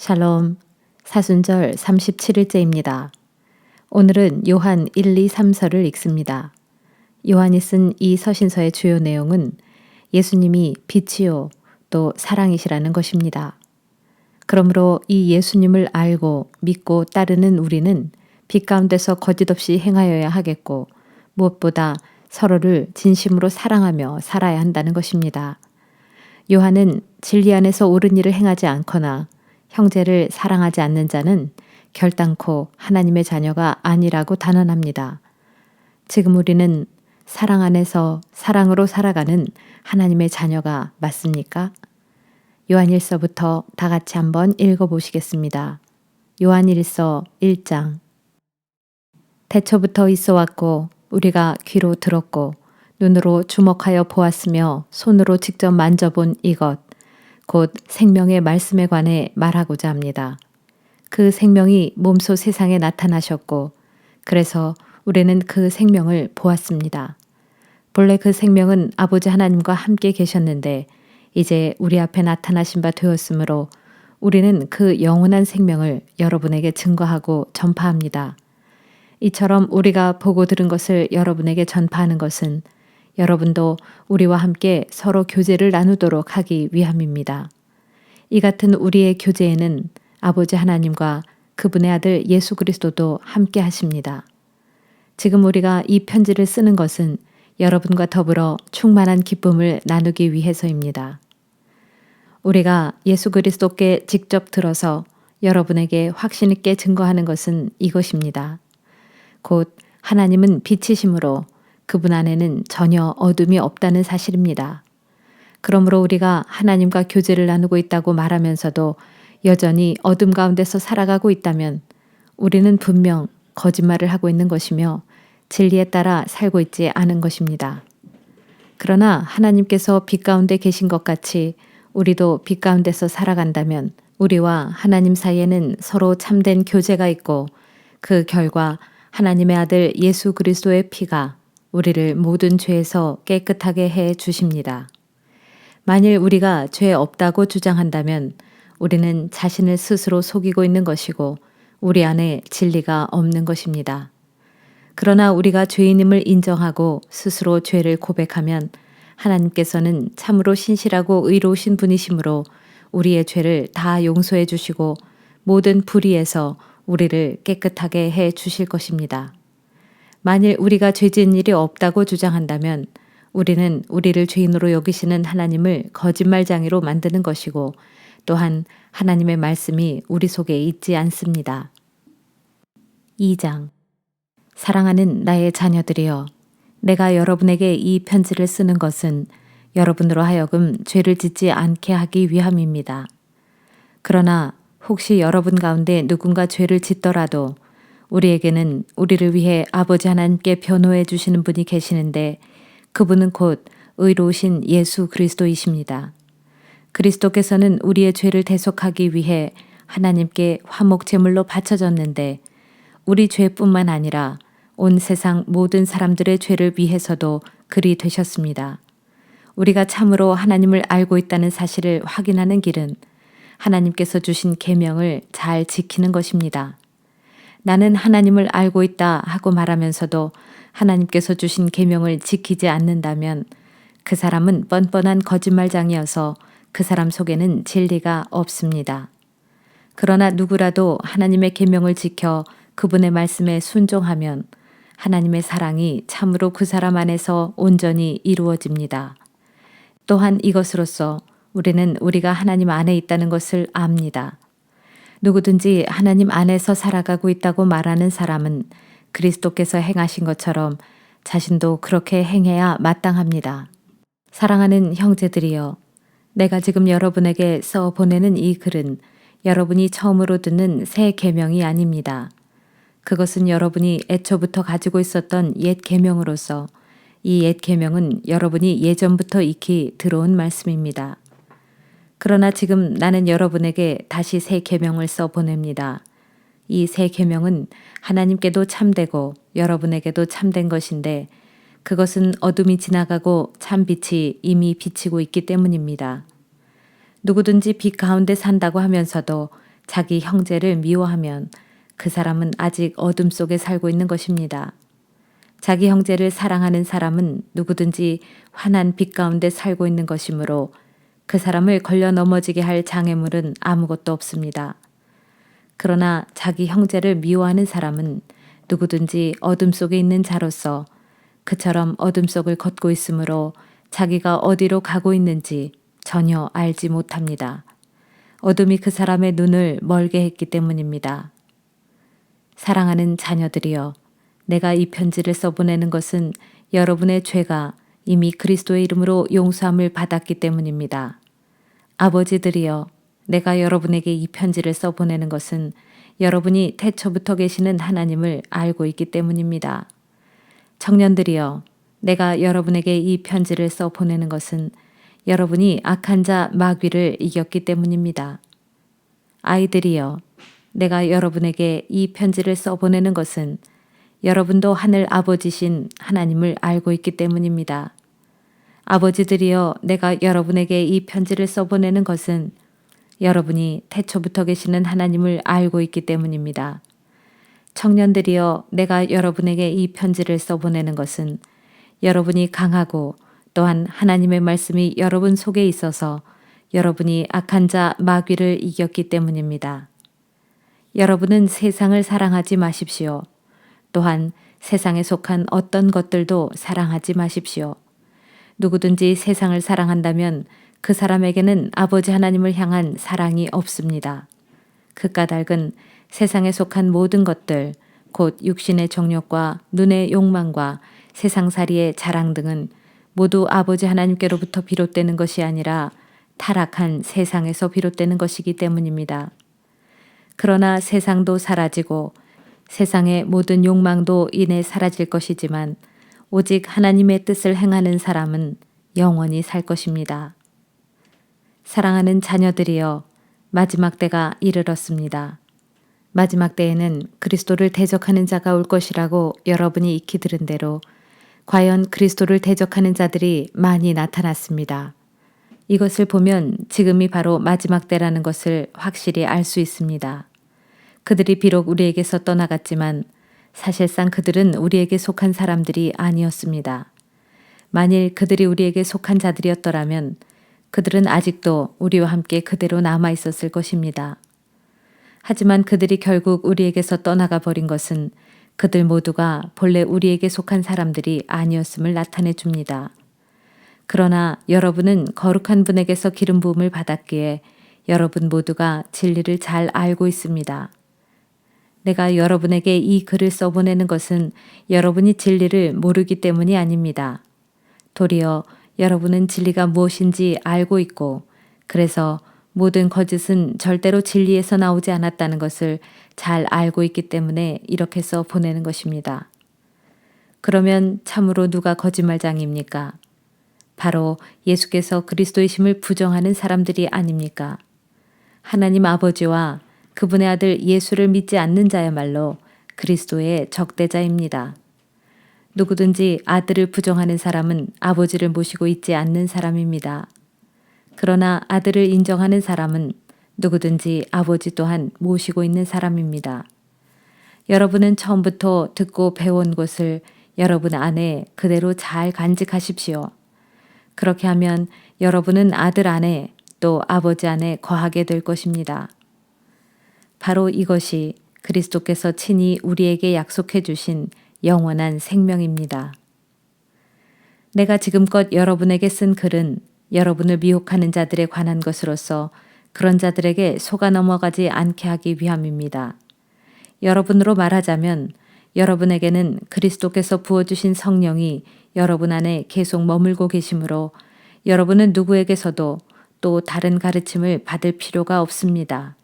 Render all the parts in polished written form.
샬롬, 사순절 37일째입니다. 오늘은 요한 1, 2, 3서를 읽습니다. 요한이 쓴 이 서신서의 주요 내용은 예수님이 빛이요 또 사랑이시라는 것입니다. 그러므로 이 예수님을 알고 믿고 따르는 우리는 빛 가운데서 거짓없이 행하여야 하겠고 무엇보다 서로를 진심으로 사랑하며 살아야 한다는 것입니다. 요한은 진리 안에서 옳은 일을 행하지 않거나 형제를 사랑하지 않는 자는 결단코 하나님의 자녀가 아니라고 단언합니다. 지금 우리는 사랑 안에서 사랑으로 살아가는 하나님의 자녀가 맞습니까? 요한 1서부터 다 같이 한번 읽어보시겠습니다. 요한 1서 1장. 태초부터 있어 왔고 우리가 귀로 들었고 눈으로 주목하여 보았으며 손으로 직접 만져본 이것 곧 생명의 말씀에 관해 말하고자 합니다. 그 생명이 몸소 세상에 나타나셨고 그래서 우리는 그 생명을 보았습니다. 본래 그 생명은 아버지 하나님과 함께 계셨는데 이제 우리 앞에 나타나신 바 되었으므로 우리는 그 영원한 생명을 여러분에게 증거하고 전파합니다. 이처럼 우리가 보고 들은 것을 여러분에게 전파하는 것은 여러분도 우리와 함께 서로 교제를 나누도록 하기 위함입니다. 이 같은 우리의 교제에는 아버지 하나님과 그분의 아들 예수 그리스도도 함께 하십니다. 지금 우리가 이 편지를 쓰는 것은 여러분과 더불어 충만한 기쁨을 나누기 위해서입니다. 우리가 예수 그리스도께 직접 들어서 여러분에게 확신 있게 증거하는 것은 이것입니다. 곧 하나님은 빛이시므로 그분 안에는 전혀 어둠이 없다는 사실입니다. 그러므로 우리가 하나님과 교제를 나누고 있다고 말하면서도 여전히 어둠 가운데서 살아가고 있다면 우리는 분명 거짓말을 하고 있는 것이며 진리에 따라 살고 있지 않은 것입니다. 그러나 하나님께서 빛 가운데 계신 것 같이 우리도 빛 가운데서 살아간다면 우리와 하나님 사이에는 서로 참된 교제가 있고 그 결과 하나님의 아들 예수 그리스도의 피가 우리를 모든 죄에서 깨끗하게 해 주십니다. 만일 우리가 죄 없다고 주장한다면 우리는 자신을 스스로 속이고 있는 것이고 우리 안에 진리가 없는 것입니다. 그러나 우리가 죄인임을 인정하고 스스로 죄를 고백하면 하나님께서는 참으로 신실하고 의로우신 분이시므로 우리의 죄를 다 용서해 주시고 모든 불의에서 우리를 깨끗하게 해 주실 것입니다. 만일 우리가 죄 지은 일이 없다고 주장한다면 우리는 우리를 죄인으로 여기시는 하나님을 거짓말쟁이로 만드는 것이고 또한 하나님의 말씀이 우리 속에 있지 않습니다. 2장. 사랑하는 나의 자녀들이여, 내가 여러분에게 이 편지를 쓰는 것은 여러분으로 하여금 죄를 짓지 않게 하기 위함입니다. 그러나 혹시 여러분 가운데 누군가 죄를 짓더라도 우리에게는 우리를 위해 아버지 하나님께 변호해 주시는 분이 계시는데 그분은 곧 의로우신 예수 그리스도이십니다. 그리스도께서는 우리의 죄를 대속하기 위해 하나님께 화목 제물로 바쳐졌는데 우리 죄뿐만 아니라 온 세상 모든 사람들의 죄를 위해서도 그리 되셨습니다. 우리가 참으로 하나님을 알고 있다는 사실을 확인하는 길은 하나님께서 주신 계명을 잘 지키는 것입니다. 나는 하나님을 알고 있다 하고 말하면서도 하나님께서 주신 계명을 지키지 않는다면 그 사람은 뻔뻔한 거짓말쟁이여서 그 사람 속에는 진리가 없습니다. 그러나 누구라도 하나님의 계명을 지켜 그분의 말씀에 순종하면 하나님의 사랑이 참으로 그 사람 안에서 온전히 이루어집니다. 또한 이것으로써 우리는 우리가 하나님 안에 있다는 것을 압니다. 누구든지 하나님 안에서 살아가고 있다고 말하는 사람은 그리스도께서 행하신 것처럼 자신도 그렇게 행해야 마땅합니다. 사랑하는 형제들이여, 내가 지금 여러분에게 써 보내는 이 글은 여러분이 처음으로 듣는 새 계명이 아닙니다. 그것은 여러분이 애초부터 가지고 있었던 옛 계명으로서 이 옛 계명은 여러분이 예전부터 익히 들어온 말씀입니다. 그러나 지금 나는 여러분에게 다시 새 계명을 써 보냅니다. 이 새 계명은 하나님께도 참되고 여러분에게도 참된 것인데 그것은 어둠이 지나가고 참 빛이 이미 비치고 있기 때문입니다. 누구든지 빛 가운데 산다고 하면서도 자기 형제를 미워하면 그 사람은 아직 어둠 속에 살고 있는 것입니다. 자기 형제를 사랑하는 사람은 누구든지 환한 빛 가운데 살고 있는 것이므로 그 사람을 걸려 넘어지게 할 장애물은 아무것도 없습니다. 그러나 자기 형제를 미워하는 사람은 누구든지 어둠 속에 있는 자로서 그처럼 어둠 속을 걷고 있으므로 자기가 어디로 가고 있는지 전혀 알지 못합니다. 어둠이 그 사람의 눈을 멀게 했기 때문입니다. 사랑하는 자녀들이여, 내가 이 편지를 써보내는 것은 여러분의 죄가 이미 그리스도의 이름으로 용서함을 받았기 때문입니다. 아버지들이여, 내가 여러분에게 이 편지를 써보내는 것은 여러분이 태초부터 계시는 하나님을 알고 있기 때문입니다. 청년들이여, 내가 여러분에게 이 편지를 써보내는 것은 여러분이 악한 자 마귀를 이겼기 때문입니다. 아이들이여, 내가 여러분에게 이 편지를 써보내는 것은 여러분도 하늘 아버지신 하나님을 알고 있기 때문입니다. 아버지들이여, 내가 여러분에게 이 편지를 써보내는 것은 여러분이 태초부터 계시는 하나님을 알고 있기 때문입니다. 청년들이여, 내가 여러분에게 이 편지를 써보내는 것은 여러분이 강하고 또한 하나님의 말씀이 여러분 속에 있어서 여러분이 악한 자 마귀를 이겼기 때문입니다. 여러분은 세상을 사랑하지 마십시오. 또한 세상에 속한 어떤 것들도 사랑하지 마십시오. 누구든지 세상을 사랑한다면 그 사람에게는 아버지 하나님을 향한 사랑이 없습니다. 그 까닭은 세상에 속한 모든 것들, 곧 육신의 정욕과 눈의 욕망과 세상살이의 자랑 등은 모두 아버지 하나님께로부터 비롯되는 것이 아니라 타락한 세상에서 비롯되는 것이기 때문입니다. 그러나 세상도 사라지고 세상의 모든 욕망도 이내 사라질 것이지만 오직 하나님의 뜻을 행하는 사람은 영원히 살 것입니다. 사랑하는 자녀들이여, 마지막 때가 이르렀습니다. 마지막 때에는 그리스도를 대적하는 자가 올 것이라고 여러분이 익히 들은 대로 과연 그리스도를 대적하는 자들이 많이 나타났습니다. 이것을 보면 지금이 바로 마지막 때라는 것을 확실히 알 수 있습니다. 그들이 비록 우리에게서 떠나갔지만 사실상 그들은 우리에게 속한 사람들이 아니었습니다. 만일 그들이 우리에게 속한 자들이었더라면 그들은 아직도 우리와 함께 그대로 남아 있었을 것입니다. 하지만 그들이 결국 우리에게서 떠나가 버린 것은 그들 모두가 본래 우리에게 속한 사람들이 아니었음을 나타내 줍니다. 그러나 여러분은 거룩한 분에게서 기름 부음을 받았기에 여러분 모두가 진리를 잘 알고 있습니다. 내가 여러분에게 이 글을 써보내는 것은 여러분이 진리를 모르기 때문이 아닙니다. 도리어 여러분은 진리가 무엇인지 알고 있고 그래서 모든 거짓은 절대로 진리에서 나오지 않았다는 것을 잘 알고 있기 때문에 이렇게 써 보내는 것입니다. 그러면 참으로 누가 거짓말장입니까? 바로 예수께서 그리스도이심을 부정하는 사람들이 아닙니까? 하나님 아버지와 그분의 아들 예수를 믿지 않는 자야말로 그리스도의 적대자입니다. 누구든지 아들을 부정하는 사람은 아버지를 모시고 있지 않는 사람입니다. 그러나 아들을 인정하는 사람은 누구든지 아버지 또한 모시고 있는 사람입니다. 여러분은 처음부터 듣고 배운 것을 여러분 안에 그대로 잘 간직하십시오. 그렇게 하면 여러분은 아들 안에 또 아버지 안에 거하게 될 것입니다. 바로 이것이 그리스도께서 친히 우리에게 약속해 주신 영원한 생명입니다. 내가 지금껏 여러분에게 쓴 글은 여러분을 미혹하는 자들에 관한 것으로서 그런 자들에게 속아 넘어가지 않게 하기 위함입니다. 여러분으로 말하자면 여러분에게는 그리스도께서 부어주신 성령이 여러분 안에 계속 머물고 계시므로 여러분은 누구에게서도 또 다른 가르침을 받을 필요가 없습니다.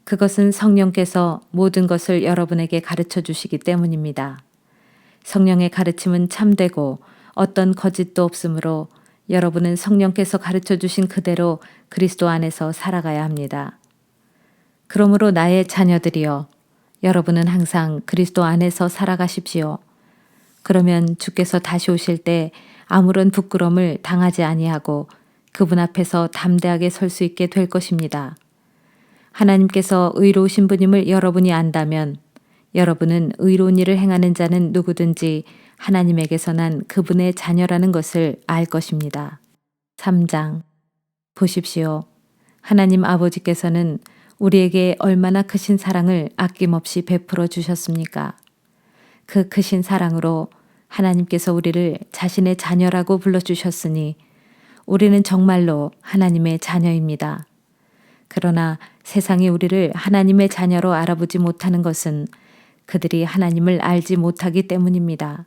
그것은 성령께서 모든 것을 여러분에게 가르쳐 주시기 때문입니다. 성령의 가르침은 참되고 어떤 거짓도 없으므로 여러분은 성령께서 가르쳐 주신 그대로 그리스도 안에서 살아가야 합니다. 그러므로 나의 자녀들이여, 여러분은 항상 그리스도 안에서 살아가십시오. 그러면 주께서 다시 오실 때 아무런 부끄러움을 당하지 아니하고 그분 앞에서 담대하게 설 수 있게 될 것입니다. 하나님께서 의로우신 분임을 여러분이 안다면 여러분은 의로운 일을 행하는 자는 누구든지 하나님에게서 난 그분의 자녀라는 것을 알 것입니다. 3장. 보십시오. 하나님 아버지께서는 우리에게 얼마나 크신 사랑을 아낌없이 베풀어 주셨습니까? 그 크신 사랑으로 하나님께서 우리를 자신의 자녀라고 불러주셨으니 우리는 정말로 하나님의 자녀입니다. 그러나 세상이 우리를 하나님의 자녀로 알아보지 못하는 것은 그들이 하나님을 알지 못하기 때문입니다.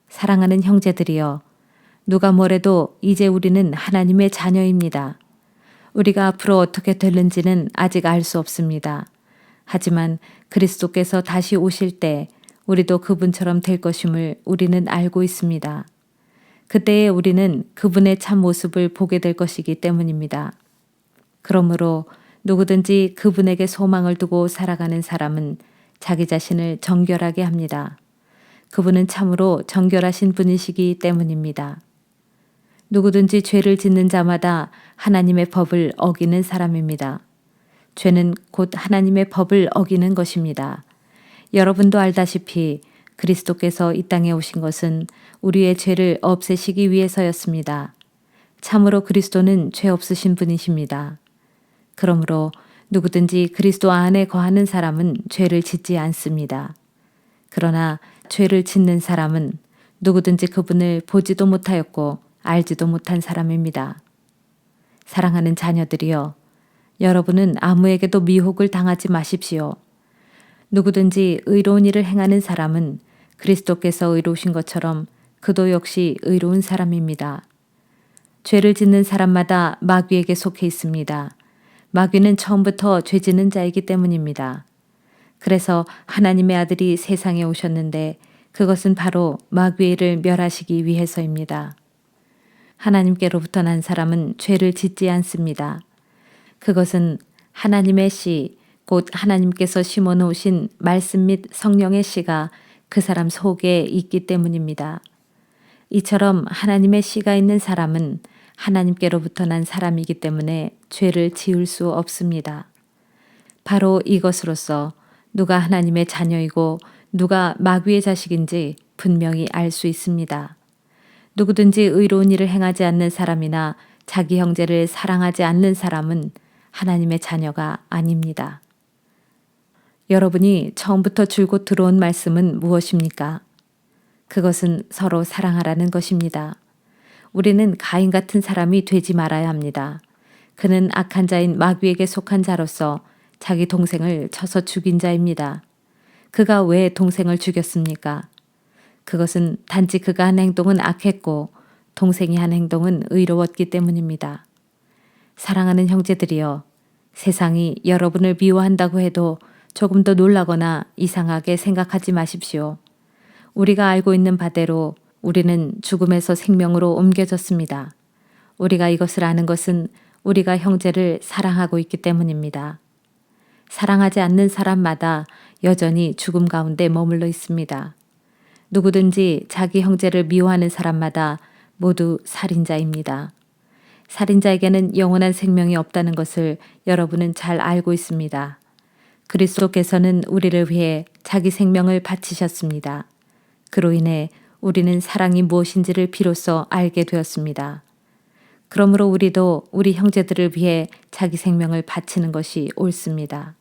사랑하는 형제들이여, 누가 뭐래도 이제 우리는 하나님의 자녀입니다. 우리가 앞으로 어떻게 될는지는 아직 알 수 없습니다. 하지만 그리스도께서 다시 오실 때 우리도 그분처럼 될 것임을 우리는 알고 있습니다. 그때에 우리는 그분의 참 모습을 보게 될 것이기 때문입니다. 그러므로 누구든지 그분에게 소망을 두고 살아가는 사람은 자기 자신을 정결하게 합니다. 그분은 참으로 정결하신 분이시기 때문입니다. 누구든지 죄를 짓는 자마다 하나님의 법을 어기는 사람입니다. 죄는 곧 하나님의 법을 어기는 것입니다. 여러분도 알다시피 그리스도께서 이 땅에 오신 것은 우리의 죄를 없애시기 위해서였습니다. 참으로 그리스도는 죄 없으신 분이십니다. 그러므로 누구든지 그리스도 안에 거하는 사람은 죄를 짓지 않습니다. 그러나 죄를 짓는 사람은 누구든지 그분을 보지도 못하였고 알지도 못한 사람입니다. 사랑하는 자녀들이여, 여러분은 아무에게도 미혹을 당하지 마십시오. 누구든지 의로운 일을 행하는 사람은 그리스도께서 의로우신 것처럼 그도 역시 의로운 사람입니다. 죄를 짓는 사람마다 마귀에게 속해 있습니다. 마귀는 처음부터 죄 짓는 자이기 때문입니다. 그래서 하나님의 아들이 세상에 오셨는데 그것은 바로 마귀의 일을 멸하시기 위해서입니다. 하나님께로부터 난 사람은 죄를 짓지 않습니다. 그것은 하나님의 씨, 곧 하나님께서 심어 놓으신 말씀 및 성령의 씨가 그 사람 속에 있기 때문입니다. 이처럼 하나님의 씨가 있는 사람은 하나님께로부터 난 사람이기 때문에 죄를 지을 수 없습니다. 바로 이것으로써 누가 하나님의 자녀이고 누가 마귀의 자식인지 분명히 알 수 있습니다. 누구든지 의로운 일을 행하지 않는 사람이나 자기 형제를 사랑하지 않는 사람은 하나님의 자녀가 아닙니다. 여러분이 처음부터 줄곧 들어온 말씀은 무엇입니까? 그것은 서로 사랑하라는 것입니다. 우리는 가인 같은 사람이 되지 말아야 합니다. 그는 악한 자인 마귀에게 속한 자로서 자기 동생을 쳐서 죽인 자입니다. 그가 왜 동생을 죽였습니까? 그것은 단지 그가 한 행동은 악했고 동생이 한 행동은 의로웠기 때문입니다. 사랑하는 형제들이여, 세상이 여러분을 미워한다고 해도 조금 더 놀라거나 이상하게 생각하지 마십시오. 우리가 알고 있는 바대로 우리는 죽음에서 생명으로 옮겨졌습니다. 우리가 이것을 아는 것은 우리가 형제를 사랑하고 있기 때문입니다. 사랑하지 않는 사람마다 여전히 죽음 가운데 머물러 있습니다. 누구든지 자기 형제를 미워하는 사람마다 모두 살인자입니다. 살인자에게는 영원한 생명이 없다는 것을 여러분은 잘 알고 있습니다. 그리스도께서는 우리를 위해 자기 생명을 바치셨습니다. 그로 인해 우리는 사랑이 무엇인지를 비로소 알게 되었습니다. 그러므로 우리도 우리 형제들을 위해 자기 생명을 바치는 것이 옳습니다.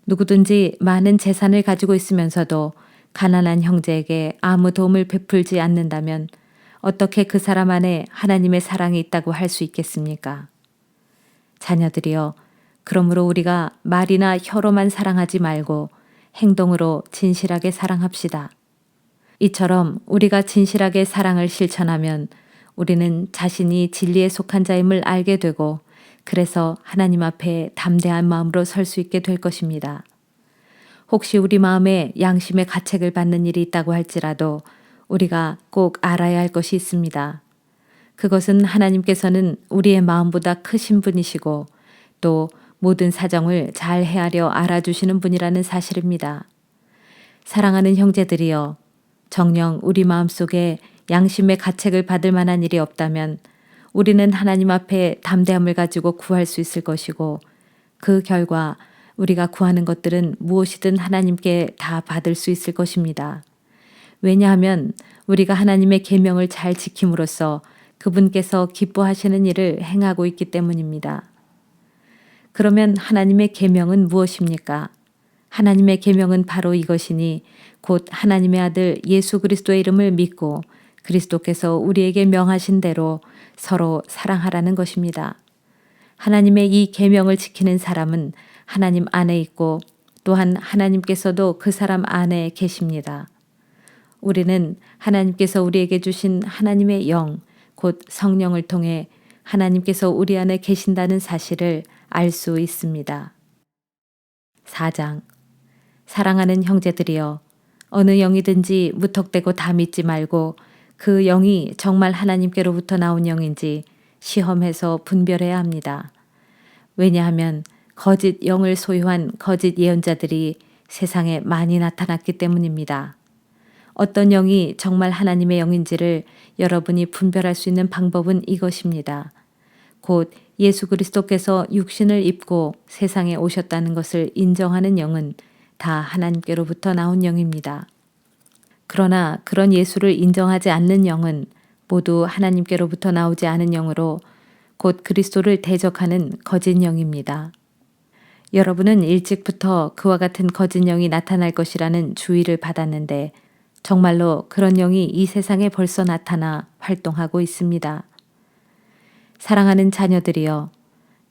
누구든지 많은 재산을 가지고 있으면서도 가난한 형제에게 아무 도움을 베풀지 않는다면 어떻게 그 사람 안에 하나님의 사랑이 있다고 할 수 있겠습니까? 자녀들이여, 그러므로 우리가 말이나 혀로만 사랑하지 말고 행동으로 진실하게 사랑합시다. 이처럼 우리가 진실하게 사랑을 실천하면 우리는 자신이 진리에 속한 자임을 알게 되고 그래서 하나님 앞에 담대한 마음으로 설 수 있게 될 것입니다. 혹시 우리 마음에 양심의 가책을 받는 일이 있다고 할지라도 우리가 꼭 알아야 할 것이 있습니다. 그것은 하나님께서는 우리의 마음보다 크신 분이시고 또 모든 사정을 잘 헤아려 알아주시는 분이라는 사실입니다. 사랑하는 형제들이여, 정녕 우리 마음속에 양심의 가책을 받을 만한 일이 없다면 우리는 하나님 앞에 담대함을 가지고 구할 수 있을 것이고 그 결과 우리가 구하는 것들은 무엇이든 하나님께 다 받을 수 있을 것입니다. 왜냐하면 우리가 하나님의 계명을 잘 지킴으로써 그분께서 기뻐하시는 일을 행하고 있기 때문입니다. 그러면 하나님의 계명은 무엇입니까? 하나님의 계명은 바로 이것이니 곧 하나님의 아들 예수 그리스도의 이름을 믿고 그리스도께서 우리에게 명하신 대로 서로 사랑하라는 것입니다. 하나님의 이 계명을 지키는 사람은 하나님 안에 있고 또한 하나님께서도 그 사람 안에 계십니다. 우리는 하나님께서 우리에게 주신 하나님의 영, 곧 성령을 통해 하나님께서 우리 안에 계신다는 사실을 알 수 있습니다. 4장. 사랑하는 형제들이여, 어느 영이든지 무턱대고 다 믿지 말고 그 영이 정말 하나님께로부터 나온 영인지 시험해서 분별해야 합니다. 왜냐하면 거짓 영을 소유한 거짓 예언자들이 세상에 많이 나타났기 때문입니다. 어떤 영이 정말 하나님의 영인지를 여러분이 분별할 수 있는 방법은 이것입니다. 곧 예수 그리스도께서 육신을 입고 세상에 오셨다는 것을 인정하는 영은 다 하나님께로부터 나온 영입니다. 그러나 그런 예수를 인정하지 않는 영은 모두 하나님께로부터 나오지 않은 영으로 곧 그리스도를 대적하는 거짓 영입니다. 여러분은 일찍부터 그와 같은 거짓 영이 나타날 것이라는 주의를 받았는데 정말로 그런 영이 이 세상에 벌써 나타나 활동하고 있습니다. 사랑하는 자녀들이여,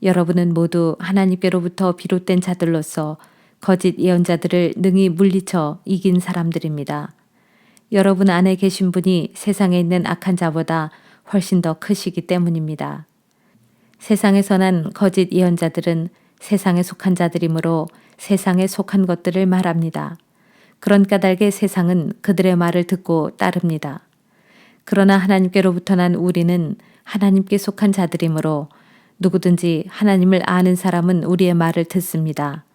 여러분은 모두 하나님께로부터 비롯된 자들로서 거짓 예언자들을 능히 물리쳐 이긴 사람들입니다. 여러분 안에 계신 분이 세상에 있는 악한 자보다 훨씬 더 크시기 때문입니다. 세상에서 난 거짓 예언자들은 세상에 속한 자들이므로 세상에 속한 것들을 말합니다. 그런 까닭에 세상은 그들의 말을 듣고 따릅니다. 그러나 하나님께로부터 난 우리는 하나님께 속한 자들이므로 누구든지 하나님을 아는 사람은 우리의 말을 듣습니다.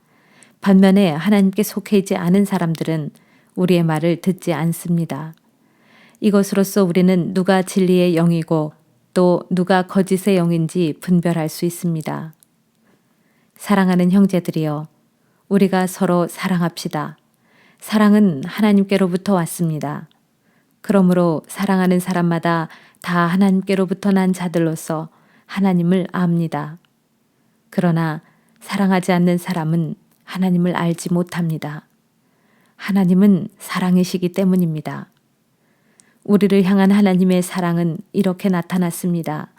반면에 하나님께 속해 있지 않은 사람들은 우리의 말을 듣지 않습니다. 이것으로써 우리는 누가 진리의 영이고 또 누가 거짓의 영인지 분별할 수 있습니다. 사랑하는 형제들이여, 우리가 서로 사랑합시다. 사랑은 하나님께로부터 왔습니다. 그러므로 사랑하는 사람마다 다 하나님께로부터 난 자들로서 하나님을 압니다. 그러나 사랑하지 않는 사람은 하나님을 알지 못합니다. 하나님은 사랑이시기 때문입니다. 우리를 향한 하나님의 사랑은 이렇게 나타났습니다.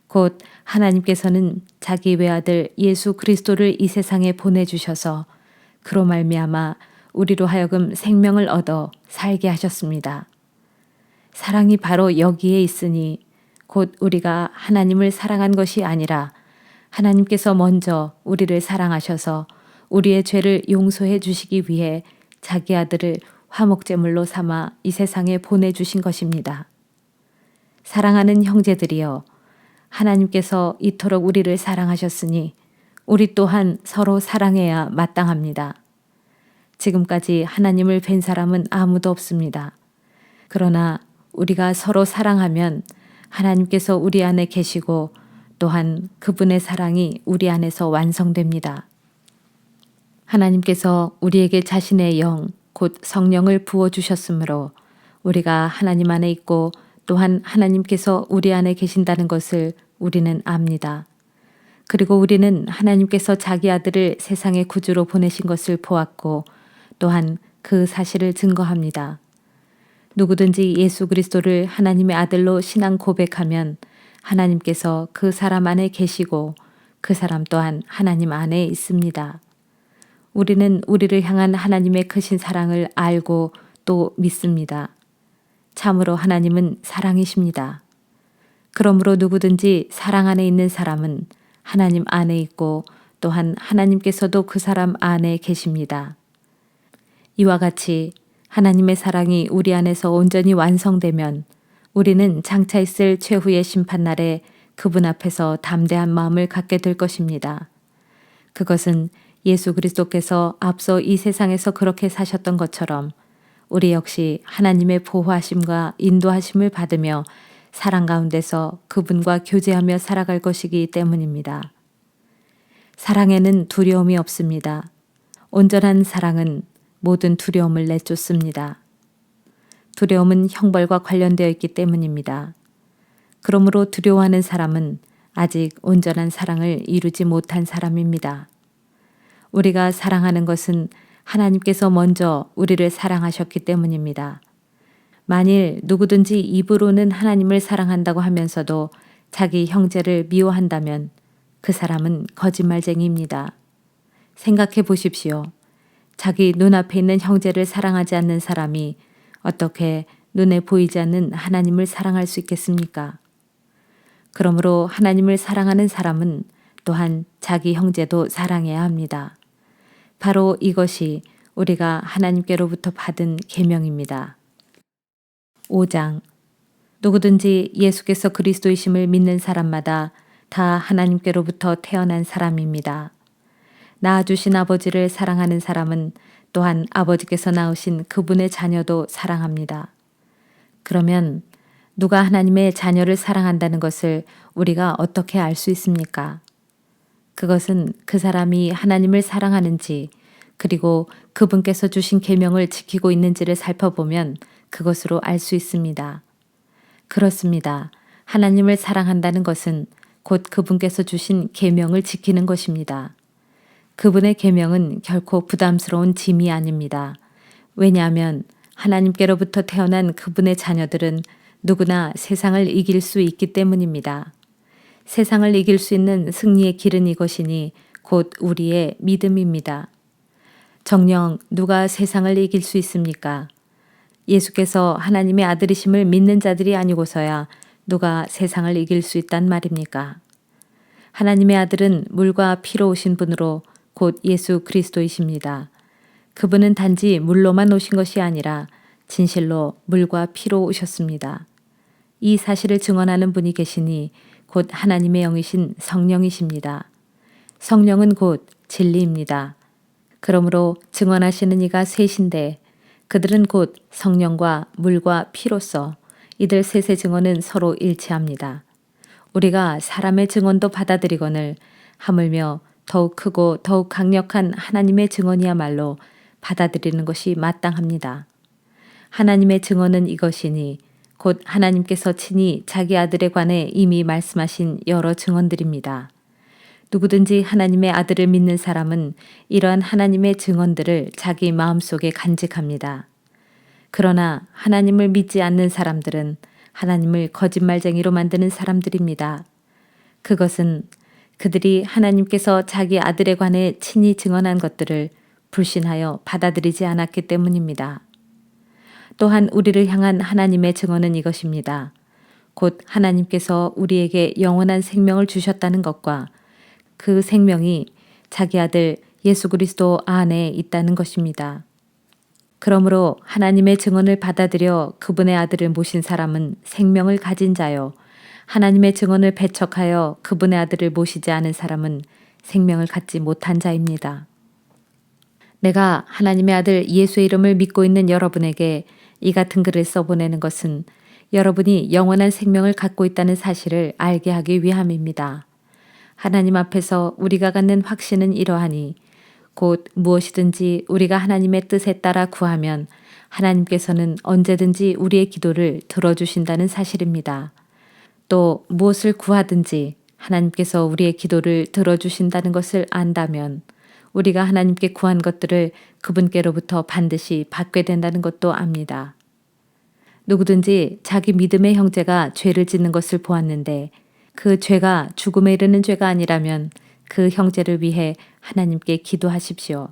곧 하나님께서는 자기 외아들 예수 그리스도를 이 세상에 보내주셔서 그로 말미암아 우리로 하여금 생명을 얻어 살게 하셨습니다. 사랑이 바로 여기에 있으니 곧 우리가 하나님을 사랑한 것이 아니라 하나님께서 먼저 우리를 사랑하셔서 우리의 죄를 용서해 주시기 위해 자기 아들을 화목제물로 삼아 이 세상에 보내주신 것입니다. 사랑하는 형제들이여, 하나님께서 이토록 우리를 사랑하셨으니 우리 또한 서로 사랑해야 마땅합니다. 지금까지 하나님을 뵌 사람은 아무도 없습니다. 그러나 우리가 서로 사랑하면 하나님께서 우리 안에 계시고 또한 그분의 사랑이 우리 안에서 완성됩니다. 하나님께서 우리에게 자신의 영, 곧 성령을 부어주셨으므로 우리가 하나님 안에 있고 또한 하나님께서 우리 안에 계신다는 것을 우리는 압니다. 그리고 우리는 하나님께서 자기 아들을 세상의 구주로 보내신 것을 보았고 또한 그 사실을 증거합니다. 누구든지 예수 그리스도를 하나님의 아들로 신앙 고백하면 하나님께서 그 사람 안에 계시고 그 사람 또한 하나님 안에 있습니다. 우리는 우리를 향한 하나님의 크신 사랑을 알고 또 믿습니다. 참으로 하나님은 사랑이십니다. 그러므로 누구든지 사랑 안에 있는 사람은 하나님 안에 있고 또한 하나님께서도 그 사람 안에 계십니다. 이와 같이 하나님의 사랑이 우리 안에서 온전히 완성되면 우리는 장차 있을 최후의 심판날에 그분 앞에서 담대한 마음을 갖게 될 것입니다. 그것은 예수 그리스도께서 앞서 이 세상에서 그렇게 사셨던 것처럼 우리 역시 하나님의 보호하심과 인도하심을 받으며 사랑 가운데서 그분과 교제하며 살아갈 것이기 때문입니다. 사랑에는 두려움이 없습니다. 온전한 사랑은 모든 두려움을 내쫓습니다. 두려움은 형벌과 관련되어 있기 때문입니다. 그러므로 두려워하는 사람은 아직 온전한 사랑을 이루지 못한 사람입니다. 우리가 사랑하는 것은 하나님께서 먼저 우리를 사랑하셨기 때문입니다. 만일 누구든지 입으로는 하나님을 사랑한다고 하면서도 자기 형제를 미워한다면 그 사람은 거짓말쟁이입니다. 생각해 보십시오. 자기 눈앞에 있는 형제를 사랑하지 않는 사람이 어떻게 눈에 보이지 않는 하나님을 사랑할 수 있겠습니까? 그러므로 하나님을 사랑하는 사람은 또한 자기 형제도 사랑해야 합니다. 바로 이것이 우리가 하나님께로부터 받은 계명입니다. 5장. 누구든지 예수께서 그리스도이심을 믿는 사람마다 다 하나님께로부터 태어난 사람입니다. 낳아주신 아버지를 사랑하는 사람은 또한 아버지께서 낳으신 그분의 자녀도 사랑합니다. 그러면 누가 하나님의 자녀를 사랑한다는 것을 우리가 어떻게 알 수 있습니까? 그것은 그 사람이 하나님을 사랑하는지 그리고 그분께서 주신 계명을 지키고 있는지를 살펴보면 그것으로 알 수 있습니다. 그렇습니다. 하나님을 사랑한다는 것은 곧 그분께서 주신 계명을 지키는 것입니다. 그분의 계명은 결코 부담스러운 짐이 아닙니다. 왜냐하면 하나님께로부터 태어난 그분의 자녀들은 누구나 세상을 이길 수 있기 때문입니다. 세상을 이길 수 있는 승리의 길은 이것이니 곧 우리의 믿음입니다. 정녕 누가 세상을 이길 수 있습니까? 예수께서 하나님의 아들이심을 믿는 자들이 아니고서야 누가 세상을 이길 수 있단 말입니까? 하나님의 아들은 물과 피로 오신 분으로 곧 예수 그리스도이십니다. 그분은 단지 물로만 오신 것이 아니라 진실로 물과 피로 오셨습니다. 이 사실을 증언하는 분이 계시니 곧 하나님의 영이신 성령이십니다. 성령은 곧 진리입니다. 그러므로 증언하시는 이가 셋인데 그들은 곧 성령과 물과 피로서 이들 셋의 증언은 서로 일치합니다. 우리가 사람의 증언도 받아들이거늘 하물며 더욱 크고 더욱 강력한 하나님의 증언이야말로 받아들이는 것이 마땅합니다. 하나님의 증언은 이것이니 곧 하나님께서 친히 자기 아들에 관해 이미 말씀하신 여러 증언들입니다. 누구든지 하나님의 아들을 믿는 사람은 이러한 하나님의 증언들을 자기 마음속에 간직합니다. 그러나 하나님을 믿지 않는 사람들은 하나님을 거짓말쟁이로 만드는 사람들입니다. 그것은 그들이 하나님께서 자기 아들에 관해 친히 증언한 것들을 불신하여 받아들이지 않았기 때문입니다. 또한 우리를 향한 하나님의 증언은 이것입니다. 곧 하나님께서 우리에게 영원한 생명을 주셨다는 것과 그 생명이 자기 아들 예수 그리스도 안에 있다는 것입니다. 그러므로 하나님의 증언을 받아들여 그분의 아들을 모신 사람은 생명을 가진 자요. 하나님의 증언을 배척하여 그분의 아들을 모시지 않은 사람은 생명을 갖지 못한 자입니다. 내가 하나님의 아들 예수의 이름을 믿고 있는 여러분에게 이 같은 글을 써보내는 것은 여러분이 영원한 생명을 갖고 있다는 사실을 알게 하기 위함입니다. 하나님 앞에서 우리가 갖는 확신은 이러하니 곧 무엇이든지 우리가 하나님의 뜻에 따라 구하면 하나님께서는 언제든지 우리의 기도를 들어주신다는 사실입니다. 또 무엇을 구하든지 하나님께서 우리의 기도를 들어주신다는 것을 안다면 우리가 하나님께 구한 것들을 그분께로부터 반드시 받게 된다는 것도 압니다. 누구든지 자기 믿음의 형제가 죄를 짓는 것을 보았는데 그 죄가 죽음에 이르는 죄가 아니라면 그 형제를 위해 하나님께 기도하십시오.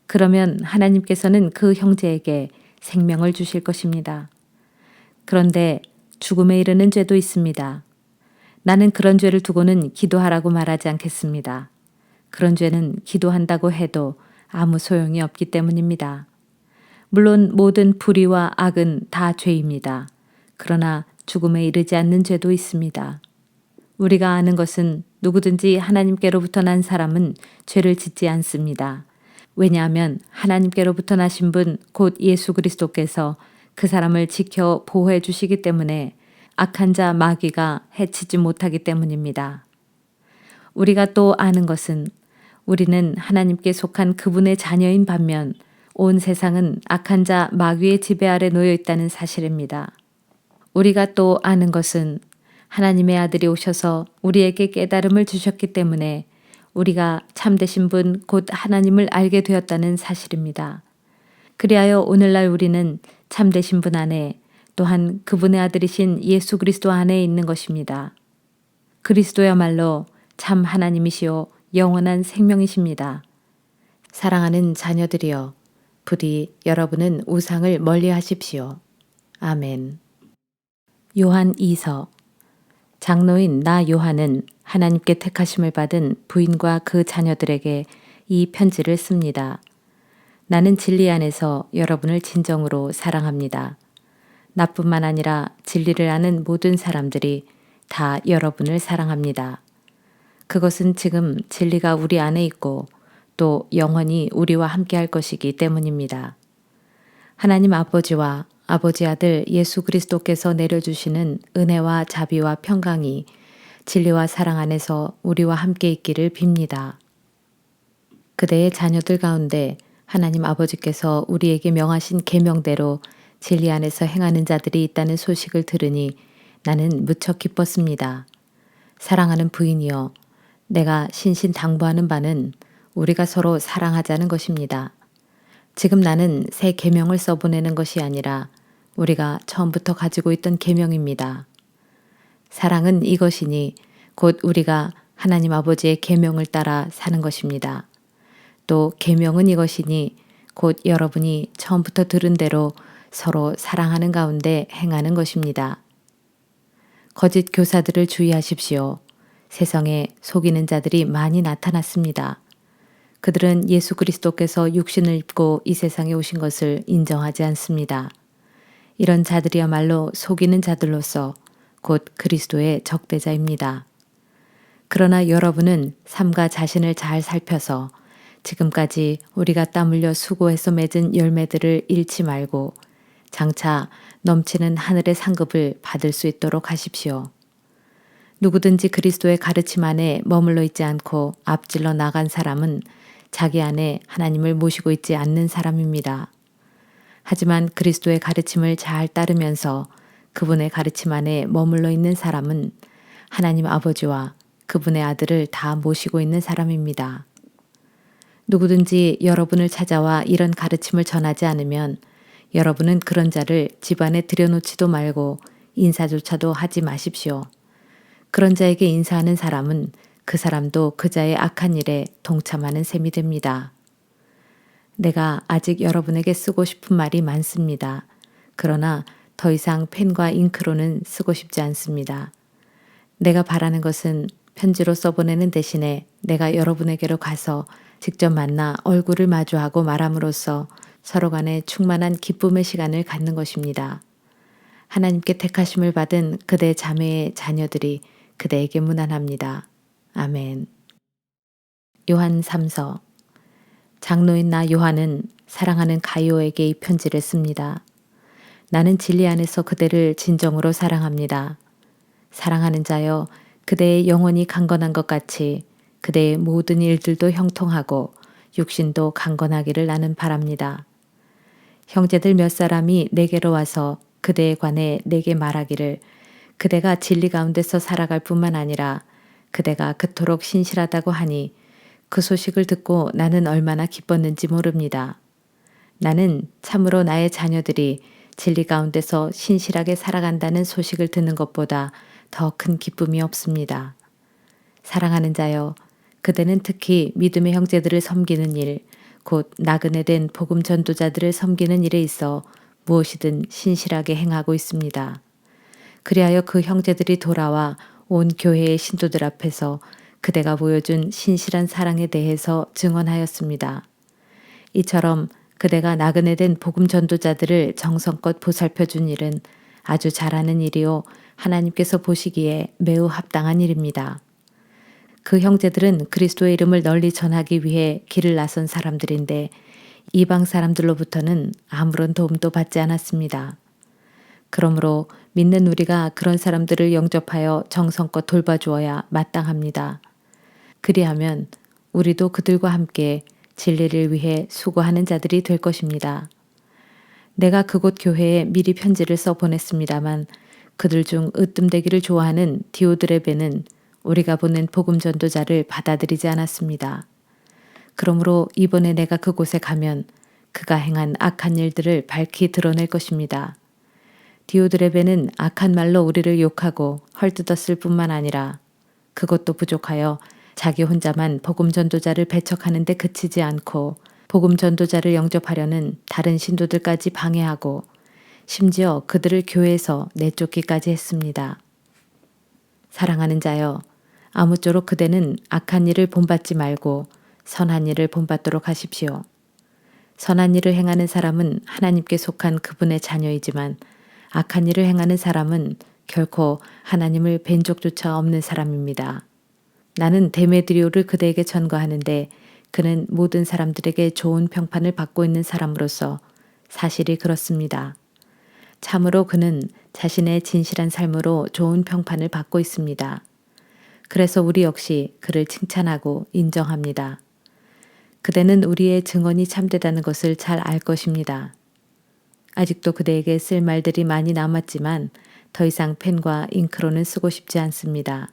그러면 하나님께서는 그 형제에게 생명을 주실 것입니다. 그런데 죽음에 이르는 죄도 있습니다. 나는 그런 죄를 두고는 기도하라고 말하지 않겠습니다. 그런 죄는 기도한다고 해도 아무 소용이 없기 때문입니다. 물론 모든 불의와 악은 다 죄입니다. 그러나 죽음에 이르지 않는 죄도 있습니다. 우리가 아는 것은 누구든지 하나님께로부터 난 사람은 죄를 짓지 않습니다. 왜냐하면 하나님께로부터 나신 분 곧 예수 그리스도께서 그 사람을 지켜 보호해 주시기 때문에 악한 자 마귀가 해치지 못하기 때문입니다. 우리가 또 아는 것은 우리는 하나님께 속한 그분의 자녀인 반면 온 세상은 악한 자 마귀의 지배 아래 놓여 있다는 사실입니다. 우리가 또 아는 것은 하나님의 아들이 오셔서 우리에게 깨달음을 주셨기 때문에 우리가 참되신 분 곧 하나님을 알게 되었다는 사실입니다. 그리하여 오늘날 우리는 참되신 분 안에 또한 그분의 아들이신 예수 그리스도 안에 있는 것입니다. 그리스도야말로 참 하나님이시요 영원한 생명이십니다. 사랑하는 자녀들이여, 부디 여러분은 우상을 멀리 하십시오. 아멘. 요한 2서. 장로인 나 요한은 하나님께 택하심을 받은 부인과 그 자녀들에게 이 편지를 씁니다. 나는 진리 안에서 여러분을 진정으로 사랑합니다. 나뿐만 아니라 진리를 아는 모든 사람들이 다 여러분을 사랑합니다. 그것은 지금 진리가 우리 안에 있고 또 영원히 우리와 함께 할 것이기 때문입니다. 하나님 아버지와 아버지 아들 예수 그리스도께서 내려주시는 은혜와 자비와 평강이 진리와 사랑 안에서 우리와 함께 있기를 빕니다. 그대의 자녀들 가운데 하나님 아버지께서 우리에게 명하신 계명대로 진리 안에서 행하는 자들이 있다는 소식을 들으니 나는 무척 기뻤습니다. 사랑하는 부인이여, 내가 신신당부하는 바는 우리가 서로 사랑하자는 것입니다. 지금 나는 새 계명을 써보내는 것이 아니라 우리가 처음부터 가지고 있던 계명입니다. 사랑은 이것이니 곧 우리가 하나님 아버지의 계명을 따라 사는 것입니다. 또 계명은 이것이니 곧 여러분이 처음부터 들은 대로 서로 사랑하는 가운데 행하는 것입니다. 거짓 교사들을 주의하십시오. 세상에 속이는 자들이 많이 나타났습니다. 그들은 예수 그리스도께서 육신을 입고 이 세상에 오신 것을 인정하지 않습니다. 이런 자들이야말로 속이는 자들로서 곧 그리스도의 적대자입니다. 그러나 여러분은 삶과 자신을 잘 살펴서 지금까지 우리가 땀 흘려 수고해서 맺은 열매들을 잃지 말고 장차 넘치는 하늘의 상급을 받을 수 있도록 하십시오. 누구든지 그리스도의 가르침 안에 머물러 있지 않고 앞질러 나간 사람은 자기 안에 하나님을 모시고 있지 않는 사람입니다. 하지만 그리스도의 가르침을 잘 따르면서 그분의 가르침 안에 머물러 있는 사람은 하나님 아버지와 그분의 아들을 다 모시고 있는 사람입니다. 누구든지 여러분을 찾아와 이런 가르침을 전하지 않으면 여러분은 그런 자를 집안에 들여놓지도 말고 인사조차도 하지 마십시오. 그런 자에게 인사하는 사람은 그 사람도 그 자의 악한 일에 동참하는 셈이 됩니다. 내가 아직 여러분에게 쓰고 싶은 말이 많습니다. 그러나 더 이상 펜과 잉크로는 쓰고 싶지 않습니다. 내가 바라는 것은 편지로 써보내는 대신에 내가 여러분에게로 가서 직접 만나 얼굴을 마주하고 말함으로써 서로 간에 충만한 기쁨의 시간을 갖는 것입니다. 하나님께 택하심을 받은 그대 자매의 자녀들이 그대에게 문안합니다. 아멘. 요한 3서. 장로인 나 요한은 사랑하는 가이오에게 이 편지를 씁니다. 나는 진리 안에서 그대를 진정으로 사랑합니다. 사랑하는 자여, 그대의 영혼이 강건한 것 같이 그대의 모든 일들도 형통하고 육신도 강건하기를 나는 바랍니다. 형제들 몇 사람이 내게로 와서 그대에 관해 내게 말하기를 그대가 진리 가운데서 살아갈 뿐만 아니라 그대가 그토록 신실하다고 하니 그 소식을 듣고 나는 얼마나 기뻤는지 모릅니다. 나는 참으로 나의 자녀들이 진리 가운데서 신실하게 살아간다는 소식을 듣는 것보다 더 큰 기쁨이 없습니다. 사랑하는 자여, 그대는 특히 믿음의 형제들을 섬기는 일, 곧 나그네 된 복음 전도자들을 섬기는 일에 있어 무엇이든 신실하게 행하고 있습니다. 그리하여 그 형제들이 돌아와 온 교회의 신도들 앞에서 그대가 보여준 신실한 사랑에 대해서 증언하였습니다. 이처럼 그대가 나그네 된 복음 전도자들을 정성껏 보살펴준 일은 아주 잘하는 일이요 하나님께서 보시기에 매우 합당한 일입니다. 그 형제들은 그리스도의 이름을 널리 전하기 위해 길을 나선 사람들인데 이방 사람들로부터는 아무런 도움도 받지 않았습니다. 그러므로 믿는 우리가 그런 사람들을 영접하여 정성껏 돌봐주어야 마땅합니다. 그리하면 우리도 그들과 함께 진리를 위해 수고하는 자들이 될 것입니다. 내가 그곳 교회에 미리 편지를 써 보냈습니다만 그들 중 으뜸되기를 좋아하는 디오드레베는 우리가 보낸 복음 전도자를 받아들이지 않았습니다. 그러므로 이번에 내가 그곳에 가면 그가 행한 악한 일들을 밝히 드러낼 것입니다. 디오드레베는 악한 말로 우리를 욕하고 헐뜯었을 뿐만 아니라 그것도 부족하여 자기 혼자만 복음 전도자를 배척하는 데 그치지 않고 복음 전도자를 영접하려는 다른 신도들까지 방해하고 심지어 그들을 교회에서 내쫓기까지 했습니다. 사랑하는 자여, 아무쪼록 그대는 악한 일을 본받지 말고 선한 일을 본받도록 하십시오. 선한 일을 행하는 사람은 하나님께 속한 그분의 자녀이지만 악한 일을 행하는 사람은 결코 하나님을 뵌 적조차 없는 사람입니다. 나는 데메드리오를 그대에게 전거하는데 그는 모든 사람들에게 좋은 평판을 받고 있는 사람으로서 사실이 그렇습니다. 참으로 그는 자신의 진실한 삶으로 좋은 평판을 받고 있습니다. 그래서 우리 역시 그를 칭찬하고 인정합니다. 그대는 우리의 증언이 참되다는 것을 잘 알 것입니다. 아직도 그대에게 쓸 말들이 많이 남았지만 더 이상 펜과 잉크로는 쓰고 싶지 않습니다.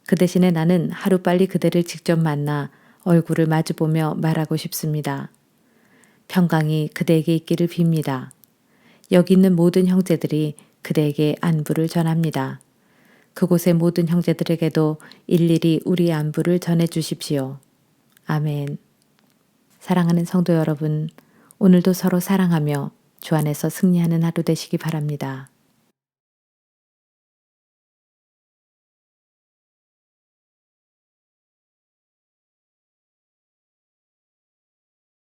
그 대신에 나는 하루빨리 그대를 직접 만나 얼굴을 마주보며 말하고 싶습니다. 평강이 그대에게 있기를 빕니다. 여기 있는 모든 형제들이 그대에게 안부를 전합니다. 그곳의 모든 형제들에게도 일일이 우리의 안부를 전해 주십시오. 아멘. 사랑하는 성도 여러분, 오늘도 서로 사랑하며 주 안에서 승리하는 하루 되시기 바랍니다.